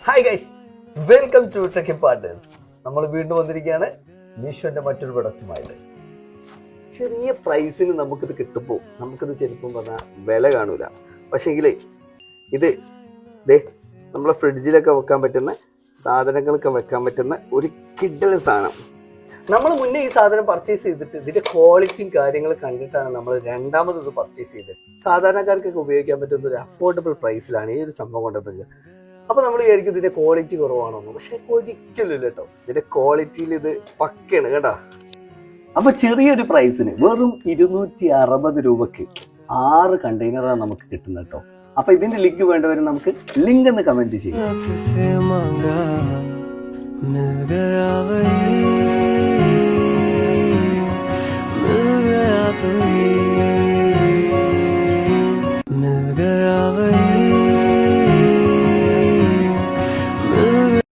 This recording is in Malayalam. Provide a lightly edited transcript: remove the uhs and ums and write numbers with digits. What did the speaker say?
Hi guys, welcome to Trekking Partners. നമ്മൾ വീണ്ടും വന്നിരിക്കുകയാണ് മീഷോന്റെ മറ്റൊരു പ്രൊഡക്റ്റുമായിട്ട്. ചെറിയ പ്രൈസിന് നമുക്കിത് കിട്ടുമ്പോൾ നമുക്കിത് ചെറുപ്പം പറഞ്ഞാൽ വില കാണൂല. പക്ഷേങ്കിൽ ഇത് നമ്മളെ ഫ്രിഡ്ജിലൊക്കെ വെക്കാൻ പറ്റുന്ന സാധനങ്ങളൊക്കെ വെക്കാൻ പറ്റുന്ന ഒരു കിഡിലൻ സാധനം. നമ്മൾ മുന്നേ ഈ സാധനം പർച്ചേസ് ചെയ്തിട്ട് ഇതിന്റെ ക്വാളിറ്റിയും കാര്യങ്ങളും കണ്ടിട്ടാണ് നമ്മൾ രണ്ടാമത് ഇത് പർച്ചേസ് ചെയ്തത്. സാധാരണക്കാർക്കൊക്കെ ഉപയോഗിക്കാൻ പറ്റുന്ന ഒരു അഫോർഡബിൾ പ്രൈസിലാണ് ഈ ഒരു സംഭവം കൊണ്ടുവന്നത്. അപ്പൊ നമ്മൾ വിചാരിക്കും ഇതിന്റെ ക്വാളിറ്റി കുറവാണെന്ന്. പക്ഷെ ഒരിക്കലും ഇല്ല കേട്ടോ, ഇതിന്റെ ക്വാളിറ്റിയിൽ ഇത് പക്കയാണ് കേട്ടോ. അപ്പൊ ചെറിയൊരു പ്രൈസിന് വെറും 260 രൂപക്ക് 6 കണ്ടെയ്നറാണ് നമുക്ക് കിട്ടുന്നത് കേട്ടോ. അപ്പൊ ഇതിന്റെ ലിങ്ക് വേണ്ടവർ നമുക്ക് ലിങ്ക് എന്ന് കമന്റ് ചെയ്യും.